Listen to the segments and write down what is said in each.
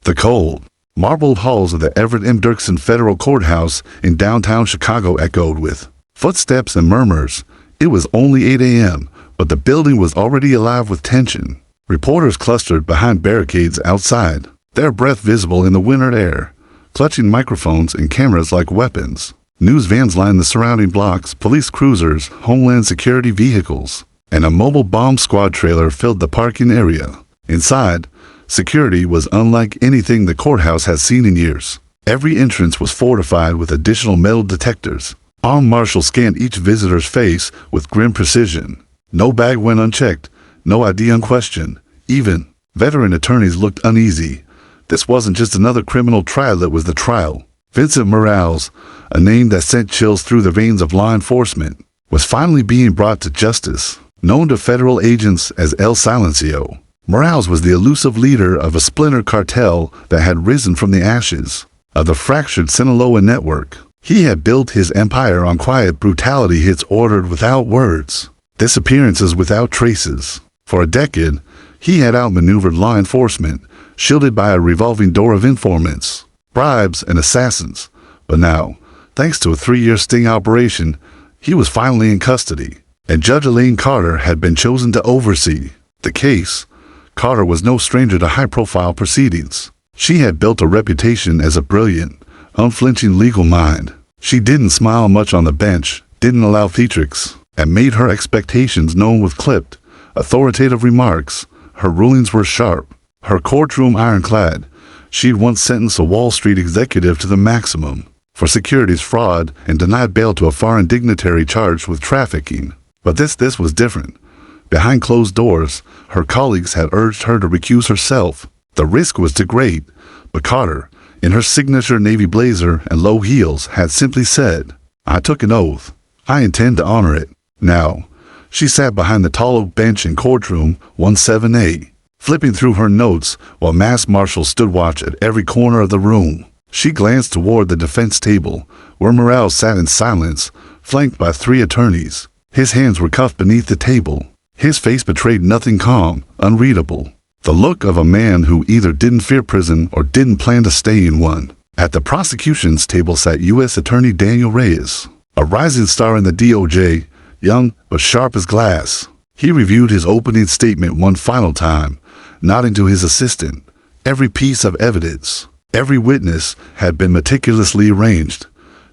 The cold, marbled halls of the Everett M. Dirksen Federal Courthouse in downtown Chicago echoed with footsteps and murmurs. It was only 8 a.m., but the building was already alive with tension. Reporters clustered behind barricades outside, their breath visible in the winter air, clutching microphones and cameras like weapons. News vans lined the surrounding blocks, police cruisers, Homeland Security vehicles, and a mobile bomb squad trailer filled the parking area. Inside, security was unlike anything the courthouse had seen in years. Every entrance was fortified with additional metal detectors. Armed marshals scanned each visitor's face with grim precision. No bag went unchecked, no ID unquestioned. Even veteran attorneys looked uneasy. This wasn't just another criminal trial, it was the trial. Vincent Morales, a name that sent chills through the veins of law enforcement, was finally being brought to justice. Known to federal agents as El Silencio, Morales was the elusive leader of a splinter cartel that had risen from the ashes of the fractured Sinaloa network. He had built his empire on quiet brutality, hits ordered without words, disappearances without traces. For a decade, he had outmaneuvered law enforcement, shielded by a revolving door of informants, bribes, and assassins. But now, thanks to a 3-year sting operation, he was finally in custody, and Judge Elaine Carter had been chosen to oversee the case. Carter was no stranger to high-profile proceedings. She had built a reputation as a brilliant, unflinching legal mind. She didn't smile much on the bench, didn't allow theatrics, and made her expectations known with clipped, authoritative remarks. Her rulings were sharp, her courtroom ironclad. She'd once sentenced a Wall Street executive to the maximum for securities fraud and denied bail to a foreign dignitary charged with trafficking. But this was different. Behind closed doors, her colleagues had urged her to recuse herself. The risk was too great, but Carter, in her signature navy blazer and low heels, had simply said, "I took an oath. I intend to honor it." Now, she sat behind the tall oak bench in courtroom 17A, flipping through her notes while masked marshals stood watch at every corner of the room. She glanced toward the defense table, where Morales sat in silence, flanked by 3 attorneys. His hands were cuffed beneath the table. His face betrayed nothing calm, unreadable. The look of a man who either didn't fear prison or didn't plan to stay in one. At the prosecution's table sat U.S. Attorney Daniel Reyes, a rising star in the DOJ, young but sharp as glass. He reviewed his opening statement one final time, nodding to his assistant. Every piece of evidence, every witness had been meticulously arranged.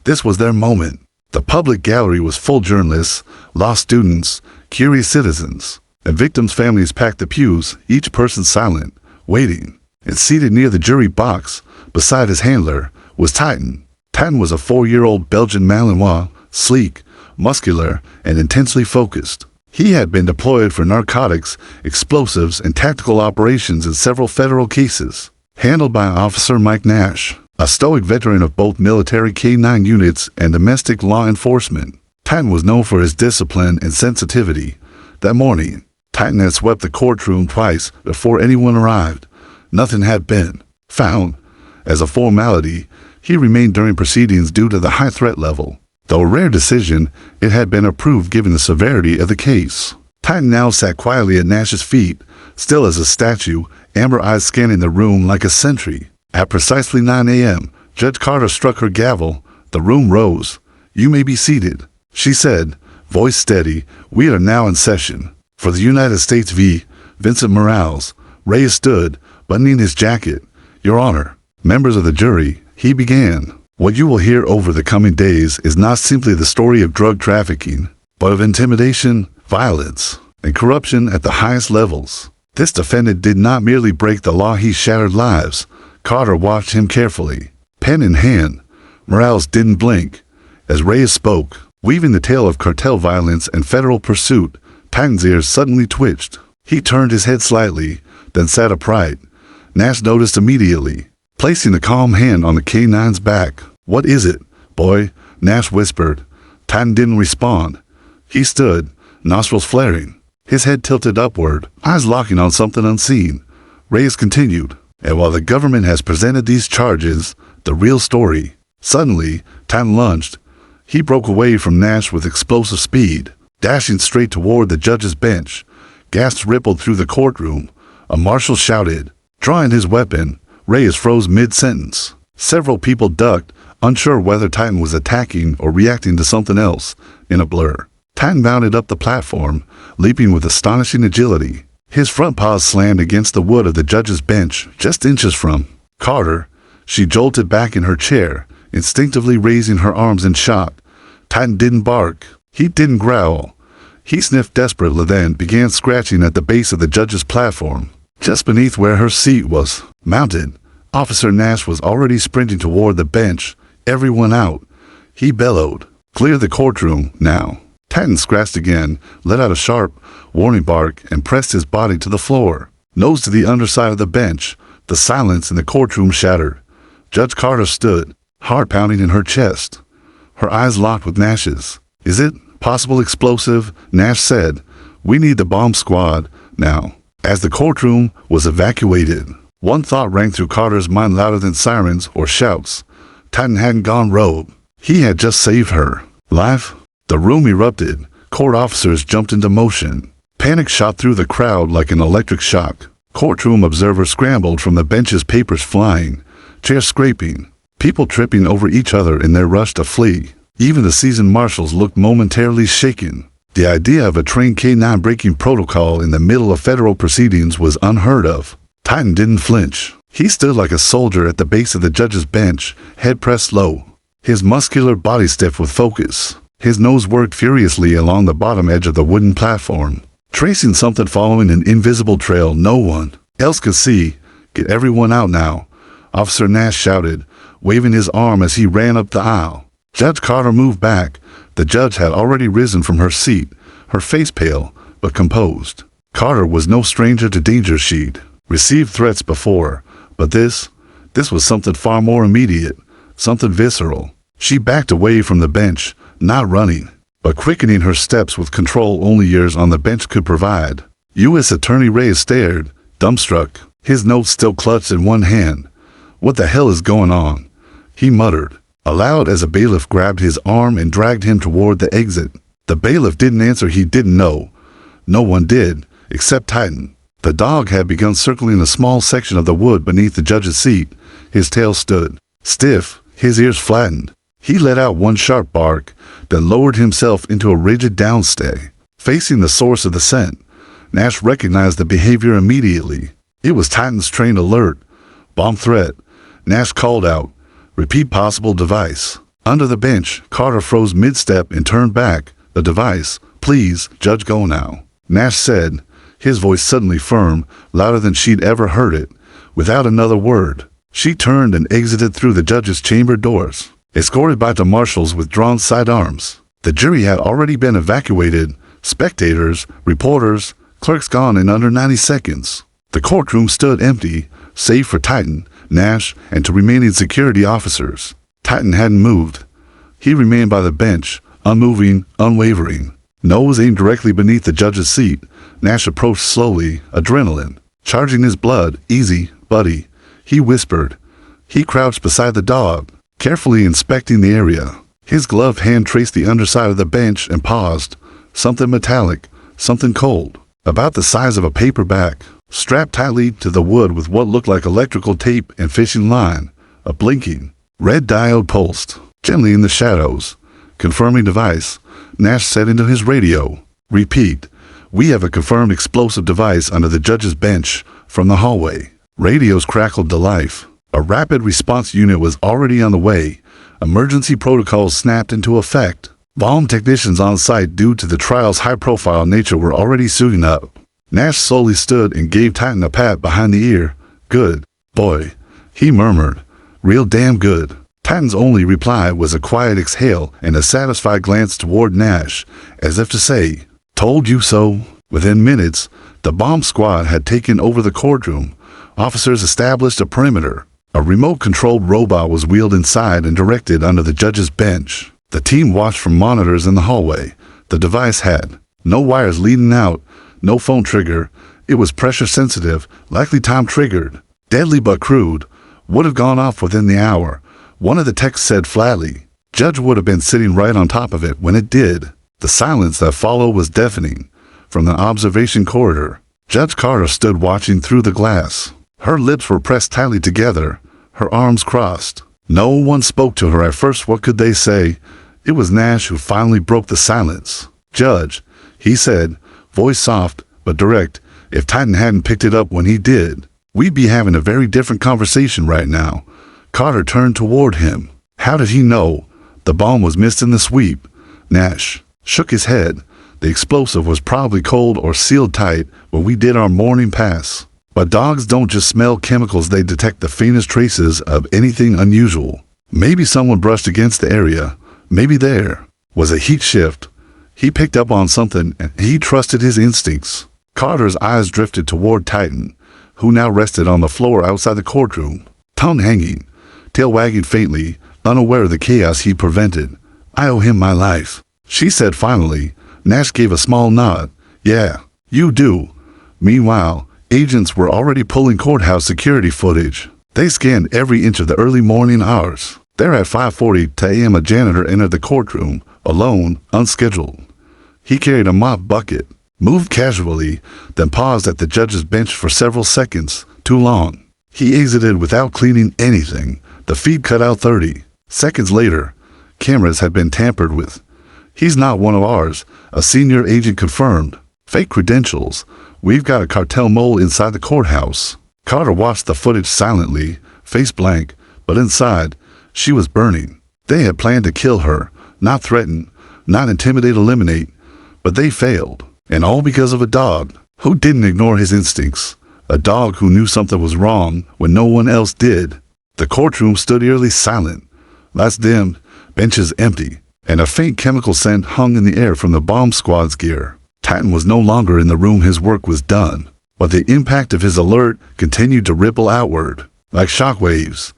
This was their moment. The public gallery was full. Journalists, law students, curious citizens, and victims' families packed the pews, each person silent, waiting. And seated near the jury box, beside his handler, was Titan. Titan was a 4-year-old Belgian Malinois, sleek, muscular, and intensely focused. He had been deployed for narcotics, explosives, and tactical operations in several federal cases, handled by Officer Mike Nash, a stoic veteran of both military K-9 units and domestic law enforcement. Titan was known for his discipline and sensitivity. That morning, Titan had swept the courtroom twice before anyone arrived. Nothing had been found. As a formality, he remained during proceedings due to the high threat level. Though a rare decision, it had been approved given the severity of the case. Titan now sat quietly at Nash's feet, still as a statue, amber eyes scanning the room like a sentry. At precisely 9 a.m., Judge Carter struck her gavel. The room rose. "You may be seated," she said, voice steady. "We are now in session." For the United States v. Vincent Morales, Reyes stood, buttoning his jacket. "Your Honor, members of the jury," he began. "What you will hear over the coming days is not simply the story of drug trafficking, but of intimidation, violence, and corruption at the highest levels. This defendant did not merely break the law, he shattered lives." Carter watched him carefully, pen in hand. Morales didn't blink. As Reyes spoke, weaving the tale of cartel violence and federal pursuit, Titan's ears suddenly twitched. He turned his head slightly, then sat upright. Nash noticed immediately, placing a calm hand on the K-9's back. "What is it, boy?" Nash whispered. Titan didn't respond. He stood, nostrils flaring, his head tilted upward, eyes locking on something unseen. Reyes continued, "And while the government has presented these charges, the real story..." Suddenly, Titan lunged. He broke away from Nash with explosive speed, dashing straight toward the judge's bench. Gasps rippled through the courtroom. A marshal shouted, drawing his weapon, Reyes froze mid-sentence. Several people ducked, unsure whether Titan was attacking or reacting to something else. In a blur, Titan bounded up the platform, leaping with astonishing agility. His front paws slammed against the wood of the judge's bench, just inches from Carter. She jolted back in her chair, instinctively raising her arms in shock. Titan didn't bark. He didn't growl. He sniffed desperately, then began scratching at the base of the judge's platform. Just beneath where her seat was mounted, Officer Nash was already sprinting toward the bench. Everyone out, he bellowed. Clear the courtroom, now. Titan scratched again, let out a sharp, warning bark, and pressed his body to the floor. Nose to the underside of the bench, the silence in the courtroom shattered. Judge Carter stood, heart pounding in her chest. Her eyes locked with Nash's. Is it possible explosive? Nash said. We need the bomb squad, now. As the courtroom was evacuated, one thought rang through Carter's mind louder than sirens or shouts. Titan hadn't gone rogue. He had just saved her life. The room erupted. Court officers jumped into motion. Panic shot through the crowd like an electric shock. Courtroom observers scrambled from the benches, papers flying, chairs scraping, people tripping over each other in their rush to flee. Even the seasoned marshals looked momentarily shaken. The idea of a trained K-9 breaking protocol in the middle of federal proceedings was unheard of. Titan didn't flinch. He stood like a soldier at the base of the judge's bench, head pressed low, his muscular body stiff with focus. His nose worked furiously along the bottom edge of the wooden platform, tracing something following an invisible trail no one else could see. Get everyone out now, Officer Nash shouted, waving his arm as he ran up the aisle. Judge Carter moved back. The judge had already risen from her seat, her face pale, but composed. Carter was no stranger to danger. She'd received threats before, but this was something far more immediate, something visceral. She backed away from the bench, not running, but quickening her steps with control only years on the bench could provide. U.S. Attorney Reyes stared, dumbstruck, his notes still clutched in one hand. What the hell is going on? He muttered aloud as a bailiff grabbed his arm and dragged him toward the exit. The bailiff didn't answer. He didn't know. No one did, except Titan. The dog had begun circling a small section of the wood beneath the judge's seat. His tail stood stiff, his ears flattened. He let out one sharp bark, then lowered himself into a rigid downstay. Facing the source of the scent, Nash recognized the behavior immediately. It was Titan's trained alert. Bomb threat. Nash called out. Repeat possible device. Under the bench, Carter froze mid-step and turned back. The device. Please, Judge, go now. Nash said, his voice suddenly firm, louder than she'd ever heard it. Without another word, she turned and exited through the judge's chamber doors, escorted by the marshals with drawn sidearms. The jury had already been evacuated. Spectators, reporters, clerks gone in under 90 seconds. The courtroom stood empty, save for Titan, Nash, and two remaining security officers. Titan hadn't moved. He remained by the bench, unmoving, unwavering. Nose aimed directly beneath the judge's seat. Nash approached slowly, adrenaline charging his blood. Easy, buddy, he whispered. He crouched beside the dog, carefully inspecting the area. His gloved hand traced the underside of the bench and paused. Something metallic, something cold, about the size of a paperback, strapped tightly to the wood with what looked like electrical tape and fishing line. A blinking red diode pulsed gently in the shadows. Confirming device, Nash said into his radio. Repeat, we have a confirmed explosive device under the judge's bench. From the hallway, radios crackled to life. A rapid response unit was already on the way. Emergency protocols snapped into effect. Bomb technicians on site due to the trial's high-profile nature were already suiting up. Nash slowly stood and gave Titan a pat behind the ear. Good boy, he murmured. Real damn good. Titan's only reply was a quiet exhale and a satisfied glance toward Nash, as if to say, told you so. Within minutes, the bomb squad had taken over the courtroom. Officers established a perimeter. A remote-controlled robot was wheeled inside and directed under the judge's bench. The team watched from monitors in the hallway. The device had no wires leading out, no phone trigger. It was pressure-sensitive, likely time-triggered. Deadly but crude. Would have gone off within the hour. One of the techs said flatly. Judge would have been sitting right on top of it when it did. The silence that followed was deafening. From the observation corridor, Judge Carter stood watching through the glass. Her lips were pressed tightly together, her arms crossed. No one spoke to her at first. What could they say? It was Nash who finally broke the silence. "Judge," he said, voice soft but direct. "If Titan hadn't picked it up when he did, we'd be having a very different conversation right now." Carter turned toward him. "How did he know the bomb was missed in the sweep?" Nash shook his head. "The explosive was probably cold or sealed tight when we did our morning pass. But dogs don't just smell chemicals, they detect the faintest traces of anything unusual. Maybe someone brushed against the area. Maybe there was a heat shift. He picked up on something and he trusted his instincts." Carter's eyes drifted toward Titan, who now rested on the floor outside the courtroom, tongue hanging, tail wagging faintly, unaware of the chaos he prevented. "I owe him my life," she said finally. Nash gave a small nod. "Yeah, you do." Meanwhile, agents were already pulling courthouse security footage. They scanned every inch of the early morning hours. There at 5:40 a.m. a janitor entered the courtroom, alone, unscheduled. He carried a mop bucket, moved casually, then paused at the judge's bench for several seconds, too long. He exited without cleaning anything. The feed cut out 30 seconds later. Cameras had been tampered with. "He's not one of ours," a senior agent confirmed. "Fake credentials. We've got a cartel mole inside the courthouse." Carter watched the footage silently, face blank, but inside, she was burning. They had planned to kill her, not threaten, not intimidate, eliminate, but they failed. And all because of a dog who didn't ignore his instincts. A dog who knew something was wrong when no one else did. The courtroom stood eerily silent. Lights dimmed, benches empty, and a faint chemical scent hung in the air from the bomb squad's gear. Titan was no longer in the room. His work was done, but the impact of his alert continued to ripple outward, like shockwaves.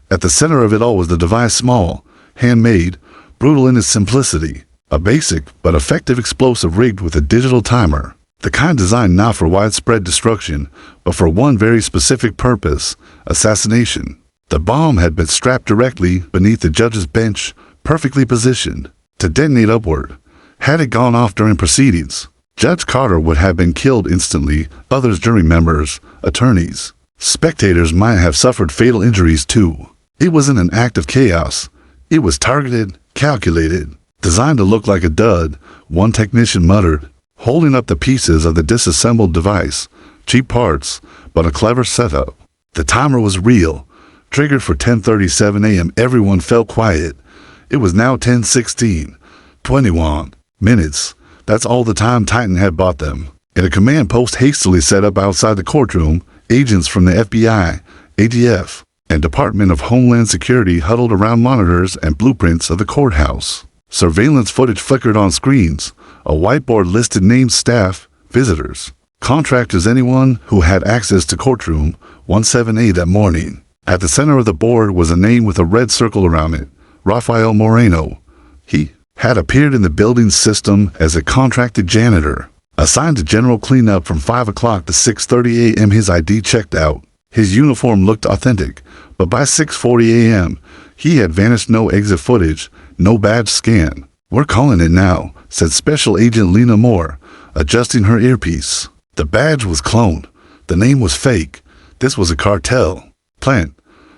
At the center of it all was the device, small, handmade, brutal in its simplicity. A basic but effective explosive rigged with a digital timer. The kind designed not for widespread destruction, but for one very specific purpose: assassination. The bomb had been strapped directly beneath the judge's bench, perfectly positioned to detonate upward. Had it gone off during proceedings, Judge Carter would have been killed instantly. Others, jury members, attorneys, spectators might have suffered fatal injuries too. It wasn't an act of chaos. It was targeted, calculated, designed to look like a dud, one technician muttered, holding up the pieces of the disassembled device. Cheap parts, but a clever setup. The timer was real, triggered for 10:37 a.m. Everyone felt quiet. It was now 10:16. 21 minutes. That's all the time Titan had bought them. In a command post hastily set up outside the courtroom, agents from the FBI, ATF, and Department of Homeland Security huddled around monitors and blueprints of the courthouse. Surveillance footage flickered on screens. A whiteboard listed named staff, visitors, contractors, anyone who had access to courtroom 17A that morning. At the center of the board was a name with a red circle around it: Rafael Moreno. He had appeared in the building's system as a contracted janitor, assigned to general cleanup from 5 o'clock to 6:30 a.m. His ID checked out. His uniform looked authentic, but by 6:40 a.m., he had vanished. No exit footage, no badge scan. "We're calling it now," said Special Agent Lena Moore, adjusting her earpiece. The badge was cloned. The name was fake. This was a cartel plant.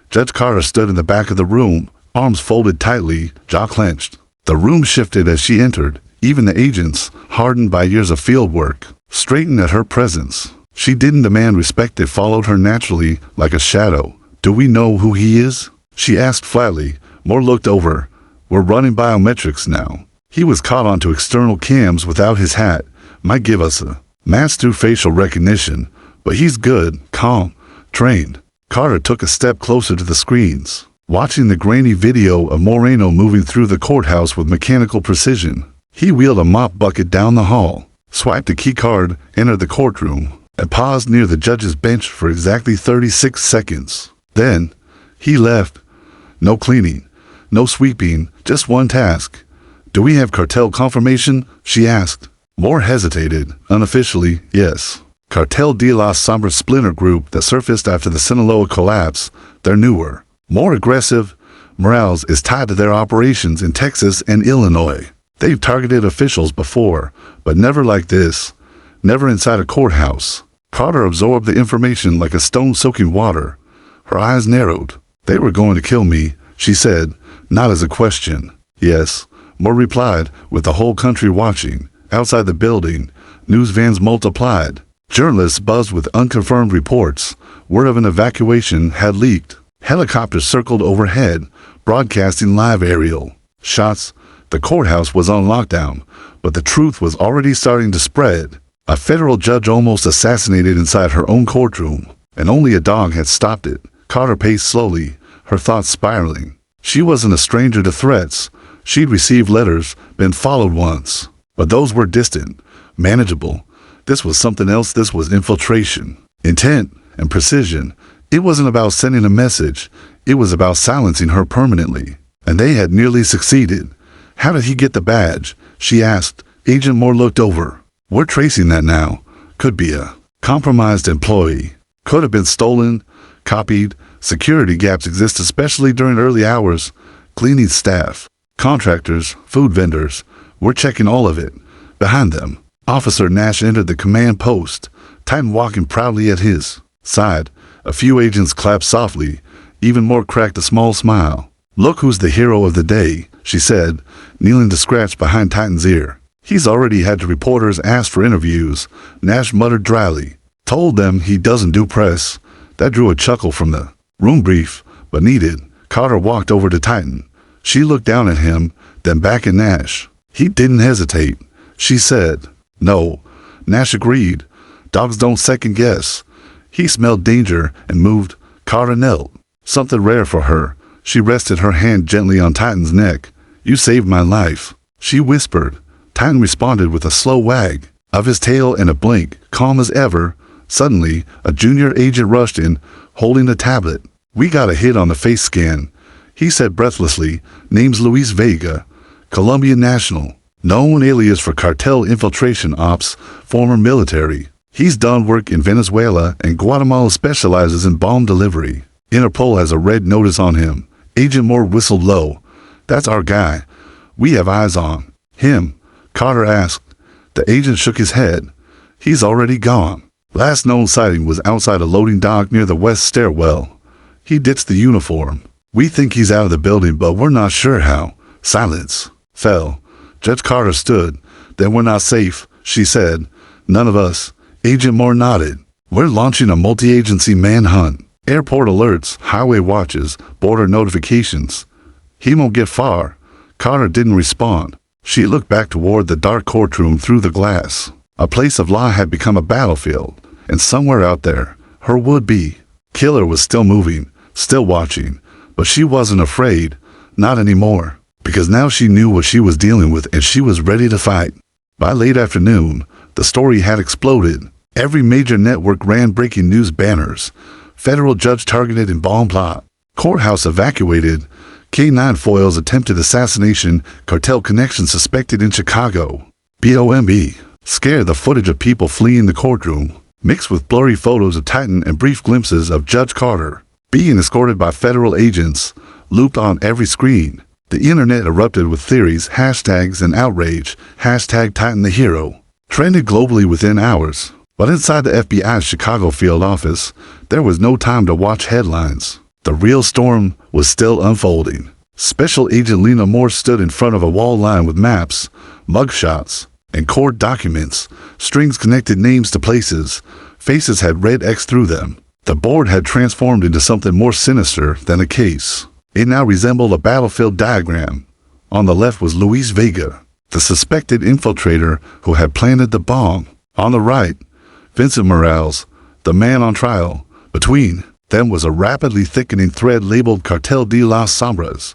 Judge Carter stood in the back of the room, arms folded tightly, jaw clenched. The room shifted as she entered. Even the agents, hardened by years of field work, straightened at her presence. She didn't demand respect. It followed her naturally, like a shadow. "Do we know who he is?" she asked flatly. Moore looked over. "We're running biometrics now. He was caught onto external cams without his hat. Might give us a match through facial recognition, but he's good, calm, trained." Carter took a step closer to the screens, watching the grainy video of Moreno moving through the courthouse with mechanical precision. He wheeled a mop bucket down the hall, swiped a key card, entered the courtroom, and paused near the judge's bench for exactly 36 seconds. Then, he left. No cleaning, no sweeping, just one task. "Do we have cartel confirmation?" she asked. Moore hesitated. "Unofficially, yes. Cartel de la Sombra splinter group that surfaced after the Sinaloa collapse. They're newer, more aggressive. Morales is tied to their operations in Texas and Illinois. They've targeted officials before, but never like this. Never inside a courthouse." Carter absorbed the information like a stone soaking water. Her eyes narrowed. They were going to kill me, she said, not as a question. Yes, Moore replied, with the whole country watching. Outside the building, news vans multiplied. Journalists buzzed with unconfirmed reports. Word of an evacuation had leaked. Helicopters circled overhead, broadcasting live aerial shots. The courthouse was on lockdown, but the truth was already starting to spread. A federal judge almost assassinated inside her own courtroom, and only a dog had stopped it. Carter paced slowly, her thoughts spiraling. She wasn't a stranger to threats. She'd received letters, been followed once. But those were distant, manageable. This was something else. This was infiltration. Intent and precision. It wasn't about sending a message. It was about silencing her permanently. And they had nearly succeeded. How did he get the badge? She asked. Agent Moore looked over. We're tracing that now. Could be a compromised employee. Could have been stolen, copied. Security gaps exist especially during early hours. Cleaning staff, contractors, food vendors. We're checking all of it. Behind them, Officer Nash entered the command post, Titan walking proudly at his side. A few agents clapped softly. Even Moore cracked a small smile. Look who's the hero of the day, she said, kneeling to scratch behind Titan's ear. He's already had reporters ask for interviews, Nash muttered dryly. Told them he doesn't do press. That drew a chuckle from the room. Brief, but needed. Carter walked over to Titan. She looked down at him, then back at Nash. He didn't hesitate. She said, No. Nash agreed. Dogs don't second guess. He smelled danger and moved. Carter knelt. Something rare for her. She rested her hand gently on Titan's neck. You saved my life, she whispered. Titan responded with a slow wag of his tail and a blink, calm as ever. Suddenly, a junior agent rushed in, holding a tablet. We got a hit on the face scan, he said breathlessly. Name's Luis Vega, Colombian national. Known alias for cartel infiltration ops, former military. He's done work in Venezuela and Guatemala, specializes in bomb delivery. Interpol has a red notice on him. Agent Moore whistled low. That's our guy. We have eyes on him, Carter asked. The agent shook his head. He's already gone. Last known sighting was outside a loading dock near the west stairwell. He ditched the uniform. We think he's out of the building, but we're not sure how. Silence fell. Judge Carter stood. Then we're not safe, she said. None of us. Agent Moore nodded. We're launching a multi-agency manhunt. Airport alerts, highway watches, border notifications. He won't get far. Carter didn't respond. She looked back toward the dark courtroom through the glass. A place of law had become a battlefield, and somewhere out there, her would-be killer was still moving, still watching. But she wasn't afraid, not anymore, because now she knew what she was dealing with and she was ready to fight. By late afternoon, the story had exploded. Every major network ran breaking news banners. Federal judge targeted in bomb plot. Courthouse evacuated. K9 foils attempted assassination. Cartel connection suspected in Chicago. BOMB. Scared the footage of people fleeing the courtroom, mixed with blurry photos of Titan and brief glimpses of Judge Carter being escorted by federal agents, looped on every screen. The internet erupted with theories, hashtags, and outrage. Hashtag Titan the hero trended globally within hours. But inside the FBI's Chicago field office, there was no time to watch headlines. The real storm was still unfolding. Special Agent Lena Moore stood in front of a wall lined with maps, mugshots, and court documents. Strings connected names to places. Faces had red X through them. The board had transformed into something more sinister than a case. It now resembled a battlefield diagram. On the left was Luis Vega, the suspected infiltrator who had planted the bomb. On the right, Vincent Morales, the man on trial. Between them was a rapidly thickening thread labeled Cartel de las Sombras.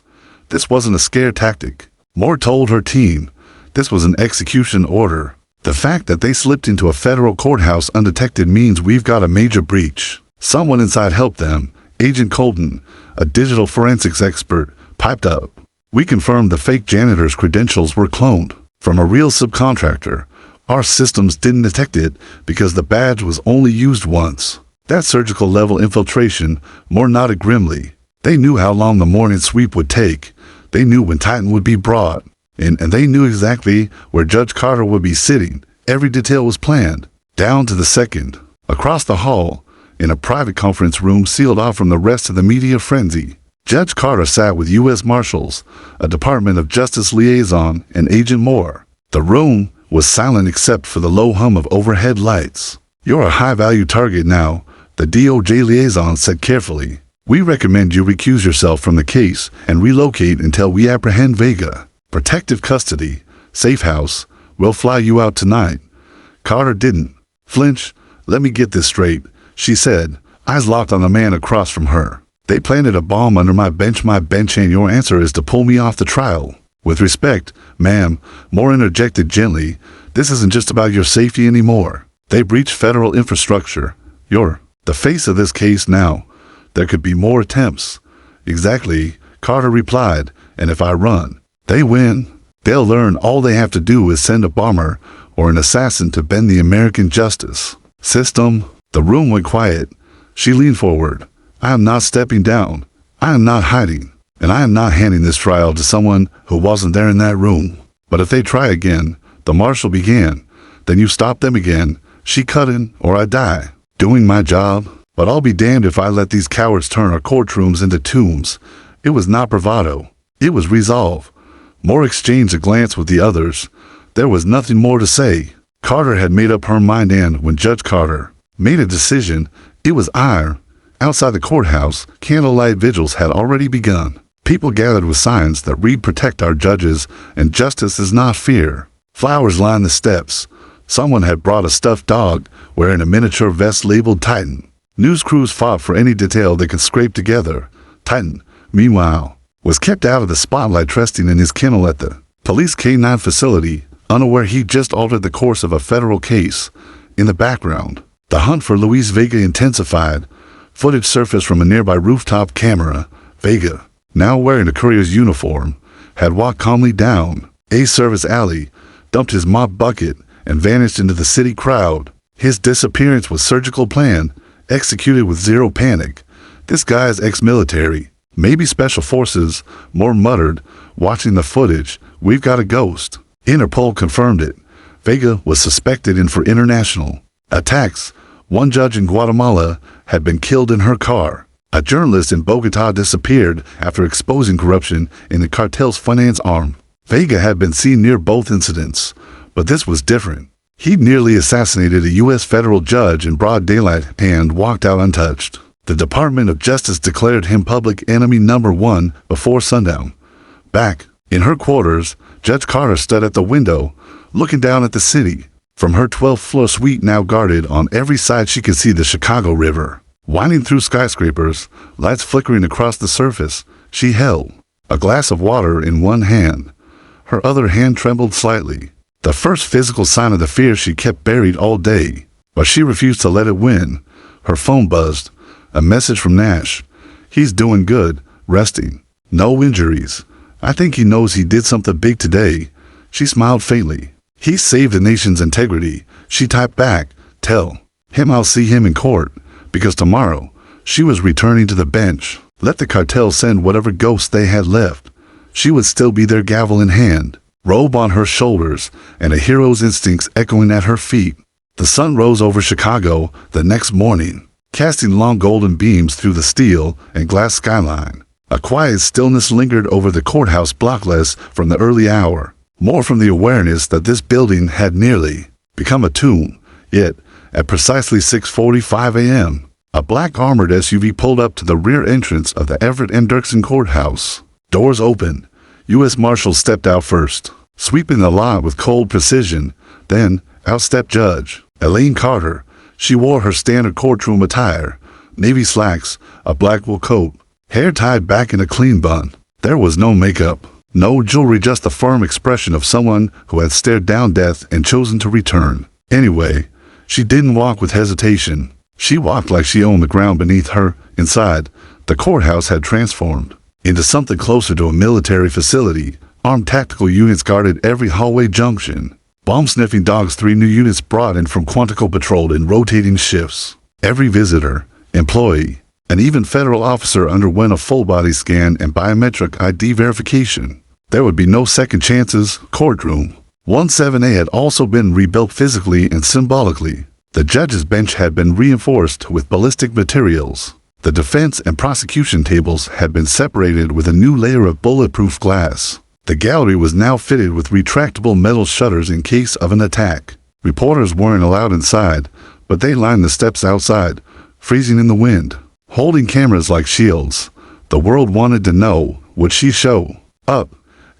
This wasn't a scare tactic. Moore told her team. This was an execution order. The fact that they slipped into a federal courthouse undetected means we've got a major breach. Someone inside helped them. Agent Colton, a digital forensics expert, piped up. We confirmed the fake janitor's credentials were cloned from a real subcontractor. Our systems didn't detect it because the badge was only used once. That surgical level infiltration, Moore nodded grimly. They knew how long the morning sweep would take. They knew when Titan would be brought. And they knew exactly where Judge Carter would be sitting. Every detail was planned, down to the second. Across the hall, in a private conference room sealed off from the rest of the media frenzy, Judge Carter sat with U.S. Marshals, a Department of Justice liaison, and Agent Moore. The room was silent except for the low hum of overhead lights. "You're a high-value target now," the DOJ liaison said carefully. "We recommend you recuse yourself from the case and relocate until we apprehend Vega. Protective custody, safe house, we'll fly you out tonight." Carter didn't flinch. "Let me get this straight," she said, eyes locked on the man across from her. "They planted a bomb under my bench, and your answer is to pull me off the trial." "With respect, ma'am," Moore interjected gently, "this isn't just about your safety anymore. They breached federal infrastructure. You're the face of this case now. There could be more attempts." "Exactly," Carter replied, "and if I run, they win. They'll learn all they have to do is send a bomber or an assassin to bend the American justice system." The room went quiet. She leaned forward. "I am not stepping down. I am not hiding. And I am not handing this trial to someone who wasn't there in that room. But if they try again," the marshal began, "then you stop them again. She cut in, or I die, doing my job. But I'll be damned if I let these cowards turn our courtrooms into tombs." It was not bravado. It was resolve. Moore exchanged a glance with the others. There was nothing more to say. Carter had made up her mind, and when Judge Carter made a decision, it was ire. Outside the courthouse, candlelight vigils had already begun. People gathered with signs that read "Protect our judges" and "Justice is not fear." Flowers lined the steps. Someone had brought a stuffed dog wearing a miniature vest labeled Titan. News crews fought for any detail they could scrape together. Titan, meanwhile, was kept out of the spotlight, resting in his kennel at the police K-9 facility, unaware he'd just altered the course of a federal case. In the background, the hunt for Luis Vega intensified. Footage surfaced from a nearby rooftop camera. Vega, now wearing a courier's uniform, had walked calmly down a service alley, dumped his mop bucket, and vanished into the city crowd. His disappearance was surgical plan, executed with zero panic. "This guy's ex-military, maybe special forces," Moore muttered, watching the footage. "We've got a ghost." Interpol confirmed it. Vega was suspected in for international attacks. One judge in Guatemala had been killed in her car. A journalist in Bogota disappeared after exposing corruption in the cartel's finance arm. Vega had been seen near both incidents, but this was different. He'd nearly assassinated a U.S. federal judge in broad daylight and walked out untouched. The Department of Justice declared him public enemy number one before sundown. Back in her quarters, Judge Carter stood at the window, looking down at the city. From her 12th-floor suite, now guarded on every side, she could see the Chicago River winding through skyscrapers, lights flickering across the surface. She held a glass of water in one hand. Her other hand trembled slightly. The first physical sign of the fear she kept buried all day. But she refused to let it win. Her phone buzzed. A message from Nash. "He's doing good, resting. No injuries. I think he knows he did something big today." She smiled faintly. "He saved the nation's integrity." She typed back, "Tell him I'll see him in court." Because tomorrow, she was returning to the bench. Let the cartel send whatever ghosts they had left. She would still be there, gavel in hand, robe on her shoulders, and a hero's instincts echoing at her feet. The sun rose over Chicago the next morning, casting long golden beams through the steel and glass skyline. A quiet stillness lingered over the courthouse block, less from the early hour, more from the awareness that this building had nearly become a tomb. Yet, at precisely 6:45 a.m., a black armored SUV pulled up to the rear entrance of the Everett M. Dirksen Courthouse. Doors opened. U.S. Marshals stepped out first, sweeping the lot with cold precision. Then, out stepped Judge Elaine Carter. She wore her standard courtroom attire, navy slacks, a black wool coat, hair tied back in a clean bun. There was no makeup, no jewelry, just the firm expression of someone who had stared down death and chosen to return. Anyway, she didn't walk with hesitation. She walked like she owned the ground beneath her. Inside, the courthouse had transformed into something closer to a military facility. Armed tactical units guarded every hallway junction. Bomb-sniffing dogs, 3 new units brought in from Quantico, patrolled in rotating shifts. Every visitor, employee, and even federal officer underwent a full-body scan and biometric ID verification. There would be no second chances. Courtroom 17A had also been rebuilt physically and symbolically. The judge's bench had been reinforced with ballistic materials. The defense and prosecution tables had been separated with a new layer of bulletproof glass. The gallery was now fitted with retractable metal shutters in case of an attack. Reporters weren't allowed inside, but they lined the steps outside, freezing in the wind, holding cameras like shields. The world wanted to know, would she show up?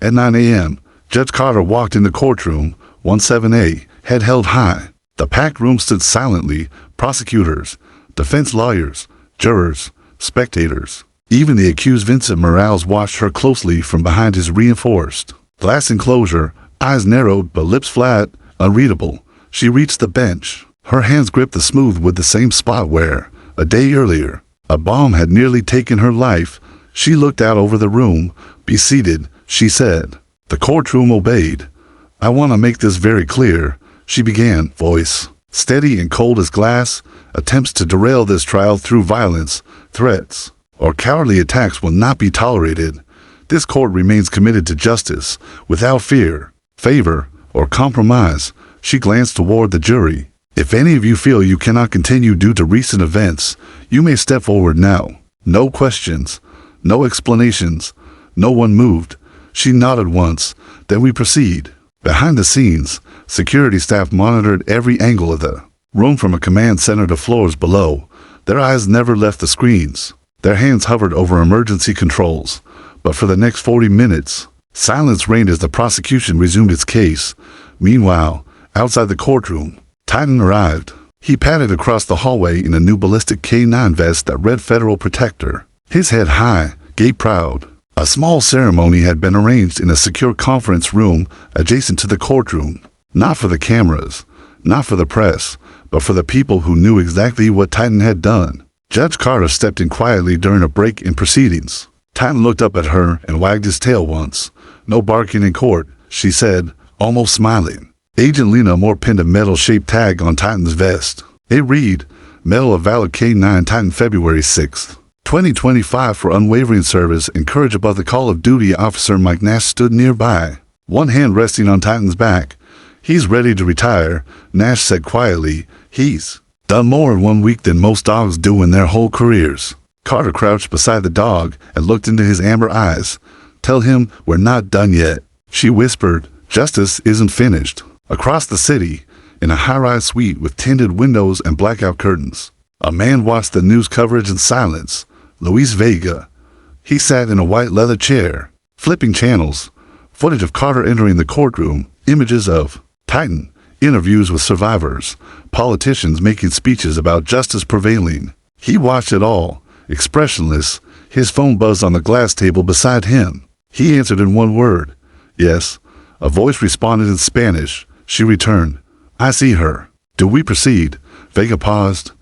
At 9 a.m., Judge Carter walked in the courtroom, 17A, head held high. The packed room stood silently, prosecutors, defense lawyers, jurors, spectators. Even the accused Vincent Morales watched her closely from behind his reinforced glass enclosure, eyes narrowed but lips flat, unreadable. She reached the bench. Her hands gripped the smooth wood, the same spot where, a day earlier, a bomb had nearly taken her life. She looked out over the room. "Be seated," she said. The courtroom obeyed. "I want to make this very clear," she began, voice steady and cold as glass. "Attempts to derail this trial through violence, threats, or cowardly attacks will not be tolerated. This court remains committed to justice, without fear, favor, or compromise." She glanced toward the jury. "If any of you feel you cannot continue due to recent events, you may step forward now. No questions, no explanations." No one moved. She nodded once. "Then we proceed." Behind the scenes, security staff monitored every angle of the room from a command center to floors below. Their eyes never left the screens. Their hands hovered over emergency controls. But for the next 40 minutes, silence reigned as the prosecution resumed its case. Meanwhile, outside the courtroom, Titan arrived. He padded across the hallway in a new ballistic K9 vest that read Federal Protector. His head high, gait proud. A small ceremony had been arranged in a secure conference room adjacent to the courtroom. Not for the cameras, not for the press, but for the people who knew exactly what Titan had done. Judge Carter stepped in quietly during a break in proceedings. Titan looked up at her and wagged his tail once. "No barking in court," she said, almost smiling. Agent Lena Moore pinned a metal-shaped tag on Titan's vest. It read, "Medal of Valor K9 Titan February 6th, 2025 for unwavering service and courage." Above the Call of Duty officer Mike Nash stood nearby, one hand resting on Titan's back. "He's ready to retire," Nash said quietly. "He's done more in 1 week than most dogs do in their whole careers." Carter crouched beside the dog and looked into his amber eyes. "Tell him we're not done yet," she whispered. "Justice isn't finished." Across the city, in a high-rise suite with tinted windows and blackout curtains, a man watched the news coverage in silence. Luis Vega. He sat in a white leather chair, flipping channels. Footage of Carter entering the courtroom, images of Titan, interviews with survivors, politicians making speeches about justice prevailing. He watched it all, expressionless. His phone buzzed on the glass table beside him. He answered in one word. "Yes." A voice responded in Spanish. She returned. "I see her. Do we proceed?" Vega paused.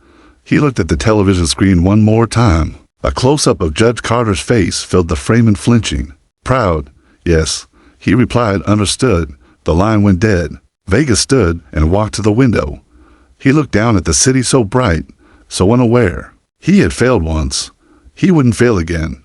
He looked at the television screen one more time. A close-up of Judge Carter's face filled the frame in flinching. "Proud, yes," he replied. "Understood." The line went dead. Vega stood and walked to the window. He looked down at the city, so bright, so unaware. He had failed once. He wouldn't fail again.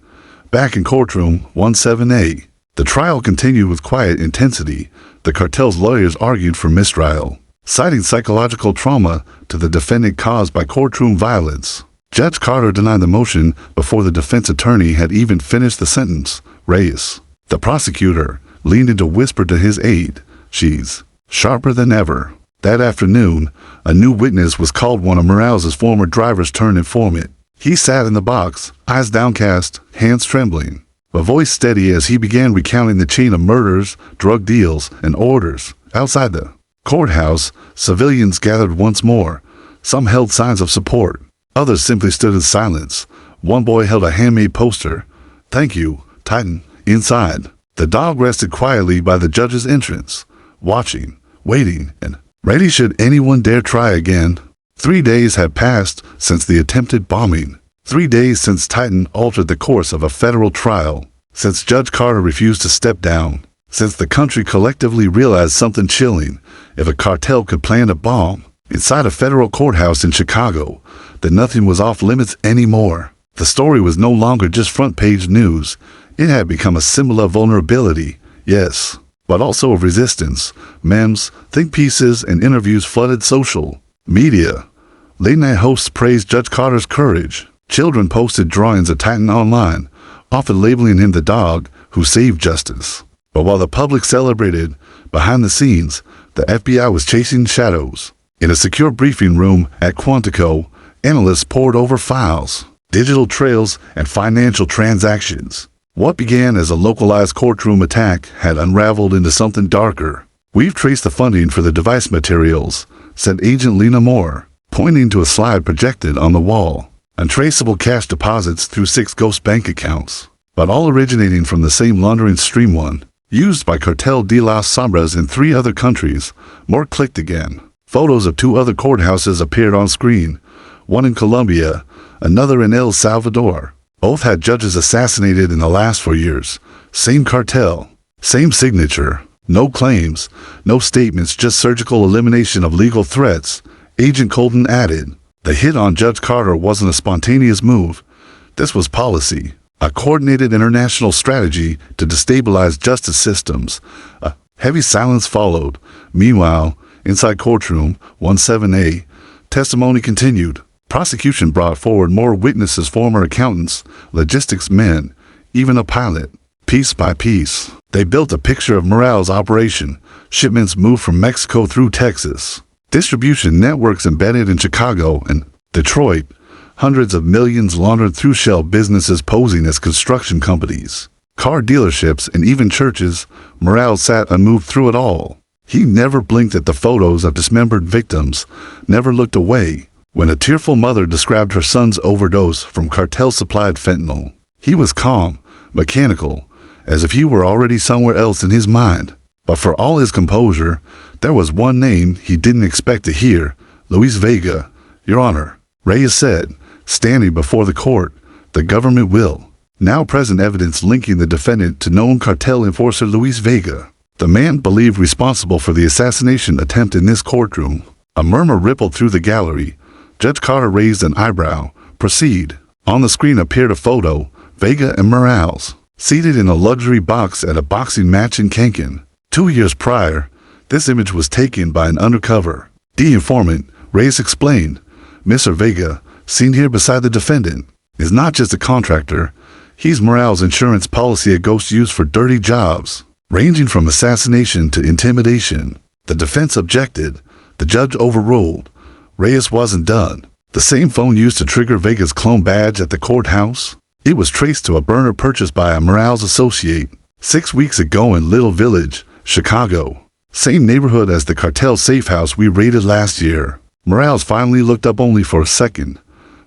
Back in courtroom 17A, the trial continued with quiet intensity. The cartel's lawyers argued for mistrial, citing psychological trauma to the defendant caused by courtroom violence. Judge Carter denied the motion before the defense attorney had even finished the sentence. "Reyes." The prosecutor leaned in to whisper to his aide. "She's sharper than ever." That afternoon, a new witness was called, one of Morales' former drivers turned informant. He sat in the box, eyes downcast, hands trembling, a voice steady as he began recounting the chain of murders, drug deals, and orders. Outside the courthouse, civilians gathered once more. Some held signs of support. Others simply stood in silence. One boy held a handmade poster. "Thank you, Titan." Inside, the dog rested quietly by the judge's entrance, watching, waiting, and ready should anyone dare try again. 3 days had passed since the attempted bombing. 3 days since Titan altered the course of a federal trial. Since Judge Carter refused to step down. Since the country collectively realized something chilling. If a cartel could plant a bomb inside a federal courthouse in Chicago, then nothing was off limits anymore. The story was no longer just front-page news. It had become a symbol of vulnerability, yes, but also of resistance. Memes, think pieces, and interviews flooded social Media. Late-night hosts praised Judge Carter's courage. Children posted drawings of Titan online, often labeling him the dog who saved justice. But while the public celebrated, behind the scenes, the FBI was chasing shadows. In a secure briefing room at Quantico, analysts pored over files, digital trails, and financial transactions. What began as a localized courtroom attack had unraveled into something darker. "We've traced the funding for the device materials," said Agent Lena Moore, pointing to a slide projected on the wall. "Untraceable cash deposits through 6 ghost bank accounts, but all originating from the same laundering stream one, used by Cartel de las Sombras in 3 other countries." Moore clicked again. Photos of 2 other courthouses appeared on screen, one in Colombia, another in El Salvador. Both had judges assassinated in the last 4 years. Same cartel, same signature. No claims, no statements, just surgical elimination of legal threats. Agent Colton added, "The hit on Judge Carter wasn't a spontaneous move. This was policy, a coordinated international strategy to destabilize justice systems." A heavy silence followed. Meanwhile, inside courtroom 17A, testimony continued. Prosecution brought forward more witnesses, former accountants, logistics men, even a pilot. Piece by piece, they built a picture of Morale's operation. Shipments moved from Mexico through Texas. Distribution networks embedded in Chicago and Detroit. Hundreds of millions laundered through shell businesses posing as construction companies. Car dealerships and even churches. Morale sat unmoved through it all. He never blinked at the photos of dismembered victims, never looked away when a tearful mother described her son's overdose from cartel-supplied fentanyl. He was calm, mechanical, as if he were already somewhere else in his mind. But for all his composure, there was one name he didn't expect to hear. "Luis Vega, Your Honor," Reyes said, standing before the court. "The government will now present evidence linking the defendant to known cartel enforcer Luis Vega, the man believed responsible for the assassination attempt in this courtroom." A murmur rippled through the gallery. Judge Carter raised an eyebrow. "Proceed." On the screen appeared a photo, Vega and Morales, seated in a luxury box at a boxing match in Cancun. 2 years prior, this image was taken by an undercover informant. Reyes explained, "Mr. Vega, seen here beside the defendant, is not just a contractor. He's Morales' insurance policy, a ghost used for dirty jobs, ranging from assassination to intimidation." The defense objected. The judge overruled. Reyes wasn't done. The same phone used to trigger Vega's clone badge at the courthouse? It was traced to a burner purchased by a Morales associate 6 weeks ago in Little Village, Chicago. Same neighborhood as the cartel safe house we raided last year. Morales finally looked up, only for a second.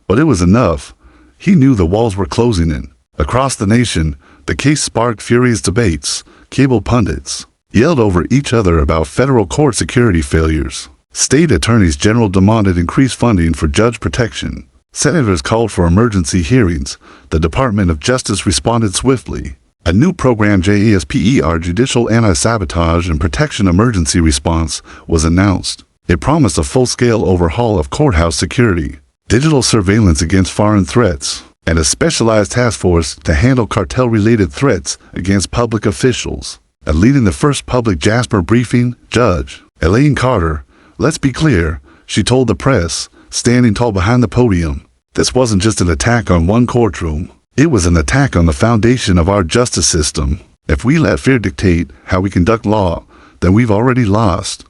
But it was enough. He knew the walls were closing in. Across the nation, the case sparked furious debates. Cable pundits yelled over each other about federal court security failures. State attorneys general demanded increased funding for judge protection. Senators called for emergency hearings. The Department of Justice responded swiftly. A new program, JASPER, Judicial Anti-Sabotage and Protection Emergency Response, was announced. It promised a full-scale overhaul of courthouse security, digital surveillance against foreign threats, and a specialized task force to handle cartel-related threats against public officials. And leading the first public JASPER briefing, Judge Elaine Carter, "Let's be clear," she told the press, standing tall behind the podium. "This wasn't just an attack on one courtroom. It was an attack on the foundation of our justice system. If we let fear dictate how we conduct law, then we've already lost."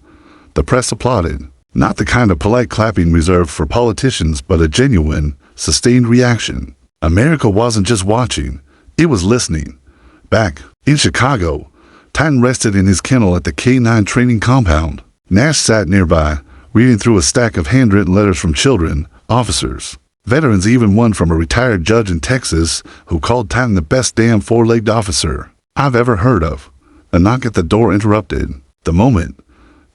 The press applauded. Not the kind of polite clapping reserved for politicians, but a genuine, sustained reaction. America wasn't just watching, it was listening. Back in Chicago, Titan rested in his kennel at the K-9 training compound. Nash sat nearby, reading through a stack of handwritten letters from children, officers, veterans, even one from a retired judge in Texas who called Titan the best damn four-legged officer I've ever heard of. A knock at the door interrupted the moment.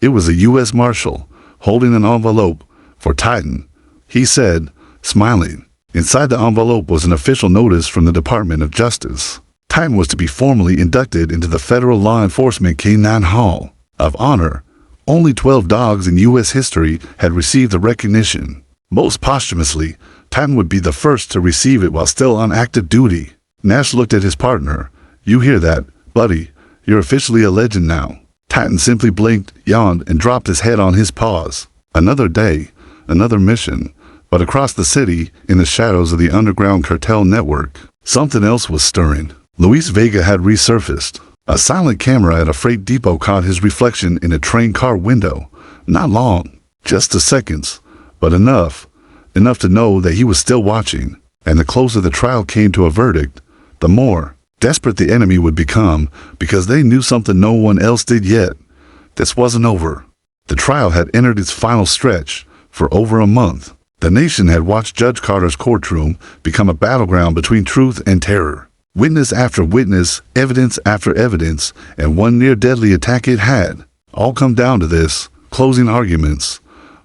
It was a U.S. Marshal, holding an envelope for Titan. He said, smiling. Inside the envelope was an official notice from the Department of Justice. Titan was to be formally inducted into the Federal Law Enforcement K-9 Hall of Honor. Only 12 dogs in U.S. history had received the recognition. Most posthumously, Titan would be the first to receive it while still on active duty. Nash looked at his partner. "You hear that, buddy? You're officially a legend now." Titan simply blinked, yawned, and dropped his head on his paws. Another day, another mission. But across the city, in the shadows of the underground cartel network, something else was stirring. Luis Vega had resurfaced. A silent camera at a freight depot caught his reflection in a train car window. Not long, just a seconds, but enough to know that he was still watching. And the closer the trial came to a verdict, the more desperate the enemy would become, because they knew something no one else did yet. This wasn't over. The trial had entered its final stretch. For over a month, the nation had watched Judge Carter's courtroom become a battleground between truth and terror. Witness after witness, evidence after evidence, and one near-deadly attack it had all come down to this: closing arguments.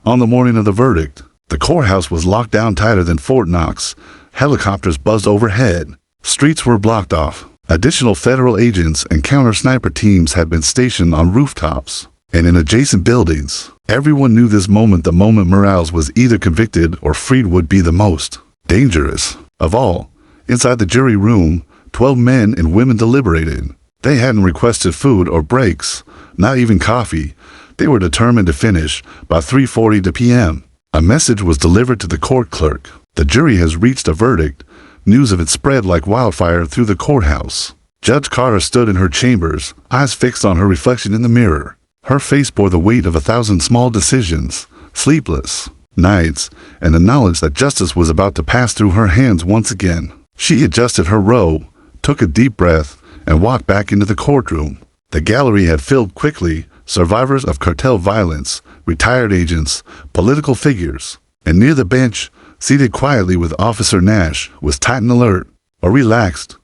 On the morning of the verdict, the courthouse was locked down tighter than Fort Knox. Helicopters buzzed overhead. Streets were blocked off. Additional federal agents and counter-sniper teams had been stationed on rooftops and in adjacent buildings. Everyone knew this moment, the moment Morales was either convicted or freed, would be the most dangerous of all. Inside the jury room, 12 men and women deliberated. They hadn't requested food or breaks, not even coffee. They were determined to finish by 3:40 p.m. A message was delivered to the court clerk. The jury has reached a verdict. News of it spread like wildfire through the courthouse. Judge Carter stood in her chambers, eyes fixed on her reflection in the mirror. Her face bore the weight of 1,000 small decisions, sleepless nights, and the knowledge that justice was about to pass through her hands once again. She adjusted her robe, took a deep breath, and walked back into the courtroom. The gallery had filled quickly: survivors of cartel violence, retired agents, political figures. And near the bench, seated quietly with Officer Nash, was Titan alert, or relaxed.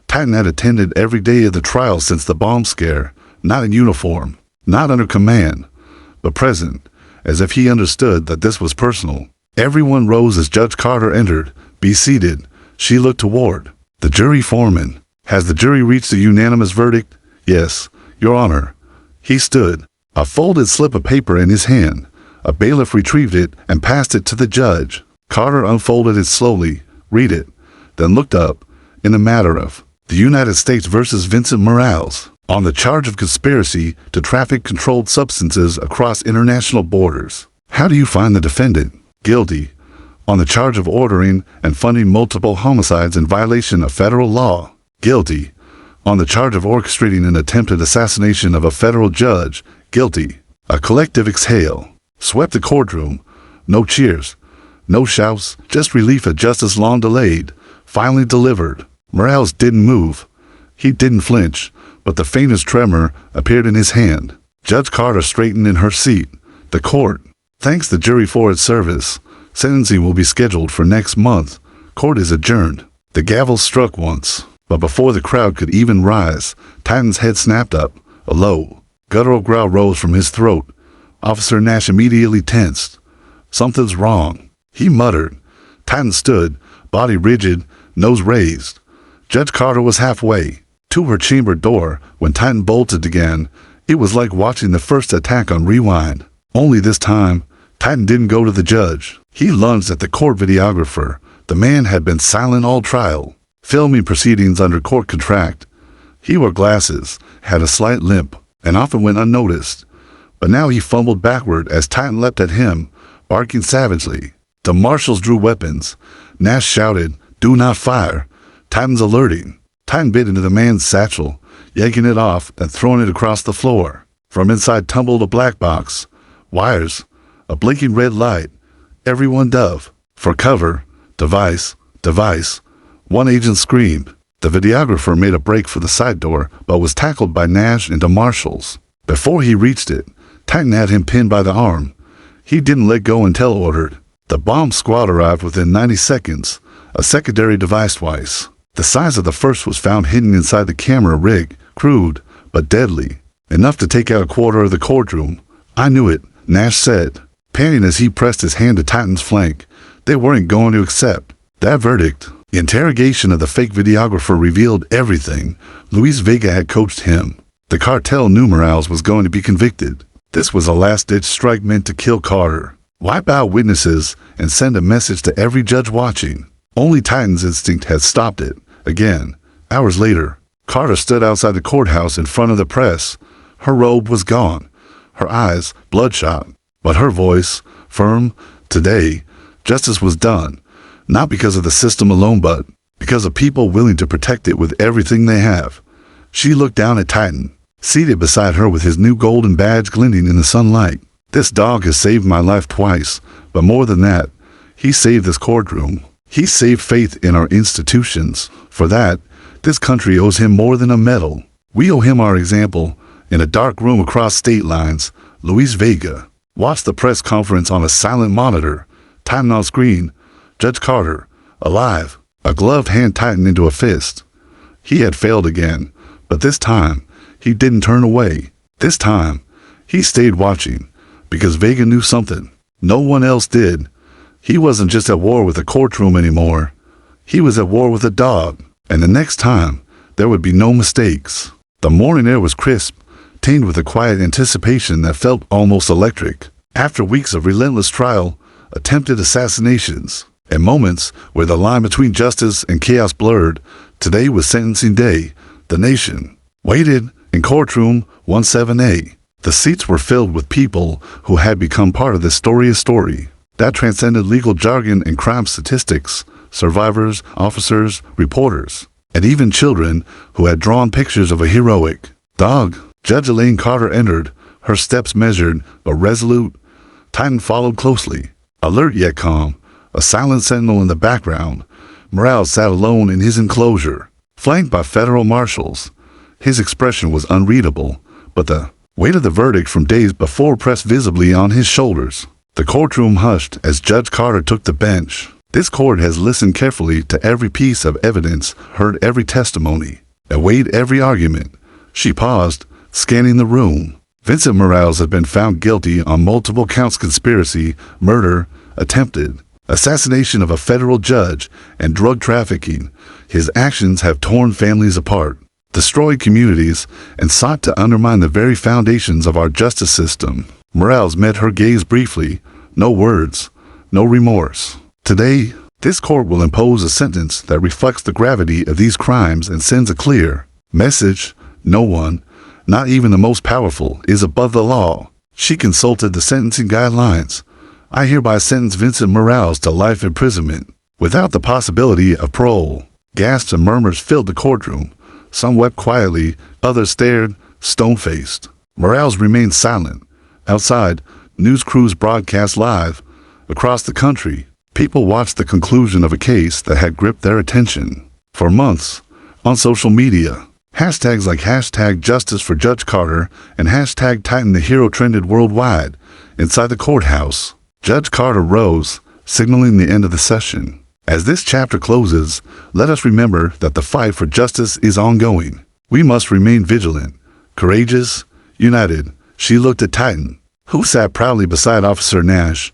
Titan had attended every day of the trial since the bomb scare, not in uniform, not under command, but present, as if he understood that this was personal. Everyone rose as Judge Carter entered. "Be seated," she looked toward the jury foreman. "Has the jury reached a unanimous verdict?" "Yes, Your Honor." He stood, a folded slip of paper in his hand. A bailiff retrieved it and passed it to the judge. Carter unfolded it slowly, read it, then looked up. "In the matter of the United States versus Vincent Morales, on the charge of conspiracy to traffic controlled substances across international borders. How do you find the defendant?" "Guilty. On the charge of ordering and funding multiple homicides in violation of federal law." "Guilty. On the charge of orchestrating an attempted assassination of a federal judge." "Guilty." A collective exhale swept the courtroom. No cheers, no shouts, just relief at justice long delayed, finally delivered. Morales didn't move. He didn't flinch, but the faintest tremor appeared in his hand. Judge Carter straightened in her seat. "The court thanks the jury for its service. Sentencing will be scheduled for next month. Court is adjourned." The gavel struck once, but before the crowd could even rise, Titan's head snapped up. A low, guttural growl rose from his throat. Officer Nash immediately tensed. "Something's wrong," he muttered. Titan stood, body rigid, nose raised. Judge Carter was halfway to her chamber door when Titan bolted again. It was like watching the first attack on rewind. Only this time, Titan didn't go to the judge. He lunged at the court videographer. The man had been silent all trial, filming proceedings under court contract. He wore glasses, had a slight limp, and often went unnoticed. But now he fumbled backward as Titan leapt at him, barking savagely. The marshals drew weapons. Nash shouted, "Do not fire." Titan's alerting. Titan bit into the man's satchel, yanking it off and throwing it across the floor. From inside tumbled a black box. Wires. A blinking red light. Everyone dove. For cover. Device. Device. One agent screamed. The videographer made a break for the side door, but was tackled by Nash and the marshals. Before he reached it, Titan had him pinned by the arm. He didn't let go until ordered. The bomb squad arrived within 90 seconds. A secondary device twice. The size of the first was found hidden inside the camera rig, crude, but deadly. Enough to take out a quarter of the courtroom. "I knew it," Nash said, panting as he pressed his hand to Titan's flank. They weren't going to accept that verdict. Interrogation of the fake videographer revealed everything. Luis Vega had coached him. The cartel knew Morales was going to be convicted. This was a last-ditch strike meant to kill Carter, wipe out witnesses, and send a message to every judge watching. Only Titan's instinct had stopped it. Again, hours later, Carter stood outside the courthouse in front of the press. Her robe was gone, her eyes bloodshot, but her voice, firm, Today, justice was done, not because of the system alone, but because of people willing to protect it with everything they have. She looked down at Titan, seated beside her with his new golden badge glinting in the sunlight. This dog has saved my life twice, but more than that, he saved this courtroom. He saved faith in our institutions. For that, this country owes him more than a medal. We owe him our example. In a dark room across state lines, Luis Vega watched the press conference on a silent monitor. Titan on screen, Judge Carter, alive, a gloved hand tightened into a fist. He had failed again, but this time, he didn't turn away. This time, he stayed watching, because Vega knew something no one else did. He wasn't just at war with the courtroom anymore. He was at war with a dog, and the next time, there would be no mistakes. The morning air was crisp, tainted with a quiet anticipation that felt almost electric. After weeks of relentless trial, attempted assassinations, and moments where the line between justice and chaos blurred, today was sentencing day. The nation waited in courtroom 17A. The seats were filled with people who had become part of this story that transcended legal jargon and crime statistics, survivors, officers, reporters, and even children who had drawn pictures of a heroic dog. Judge Elaine Carter entered, her steps measured but resolute. Titan followed closely, alert yet calm, a silent sentinel in the background. Morales sat alone in his enclosure, flanked by federal marshals. His expression was unreadable, but the weight of the verdict from days before pressed visibly on his shoulders. The courtroom hushed as Judge Carter took the bench. This court has listened carefully to every piece of evidence, heard every testimony, and weighed every argument. She paused, scanning the room. Vincent Morales had been found guilty on multiple counts: conspiracy, murder, attempted assassination of a federal judge, and drug trafficking. His actions have torn families apart, destroyed communities, and sought to undermine the very foundations of our justice system. Morales met her gaze briefly. No words, no remorse. Today, this court will impose a sentence that reflects the gravity of these crimes and sends a clear message: no one, not even the most powerful, is above the law. She consulted the sentencing guidelines. I hereby sentence Vincent Morales to life imprisonment, without the possibility of parole. Gasps and murmurs filled the courtroom. Some wept quietly, others stared, stone-faced. Morales remained silent. Outside, news crews broadcast live. Across the country, people watched the conclusion of a case that had gripped their attention. For months, on social media, hashtags like #JusticeForJudgeCarter and #TitanTheHero trended worldwide. Inside the courthouse, Judge Carter rose, signaling the end of the session. As this chapter closes, let us remember that the fight for justice is ongoing. We must remain vigilant, courageous, united. She looked at Titan, who sat proudly beside Officer Nash.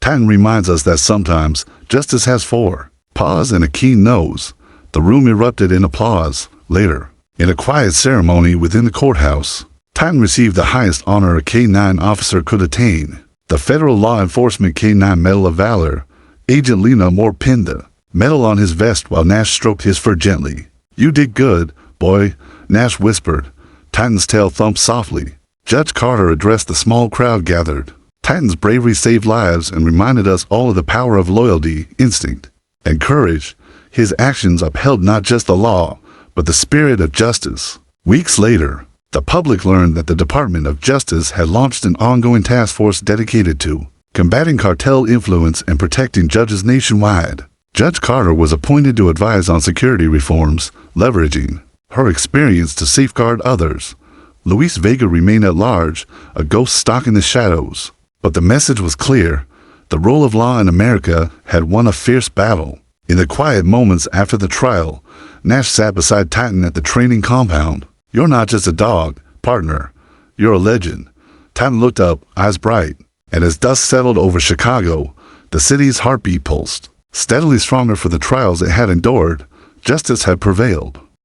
Titan reminds us that sometimes justice has four paws and a keen nose. The room erupted in applause. Later, in a quiet ceremony within the courthouse, Titan received the highest honor a K-9 officer could attain, the Federal Law Enforcement K-9 Medal of Valor. Agent Lena Moore pinned the medal on his vest while Nash stroked his fur gently. "You did good, boy," Nash whispered. Titan's tail thumped softly. Judge Carter addressed the small crowd gathered. Titan's bravery saved lives and reminded us all of the power of loyalty, instinct, and courage. His actions upheld not just the law, but the spirit of justice. Weeks later, the public learned that the Department of Justice had launched an ongoing task force dedicated to combating cartel influence and protecting judges nationwide. Judge Carter was appointed to advise on security reforms, leveraging her experience to safeguard others. Luis Vega remained at large, a ghost stalking the shadows. But the message was clear. The rule of law in America had won a fierce battle. In the quiet moments after the trial, Nash sat beside Titan at the training compound. "You're not just a dog, partner. You're a legend." Titan looked up, eyes bright. And as dust settled over Chicago, the city's heartbeat pulsed. Steadily stronger for the trials it had endured, justice had prevailed.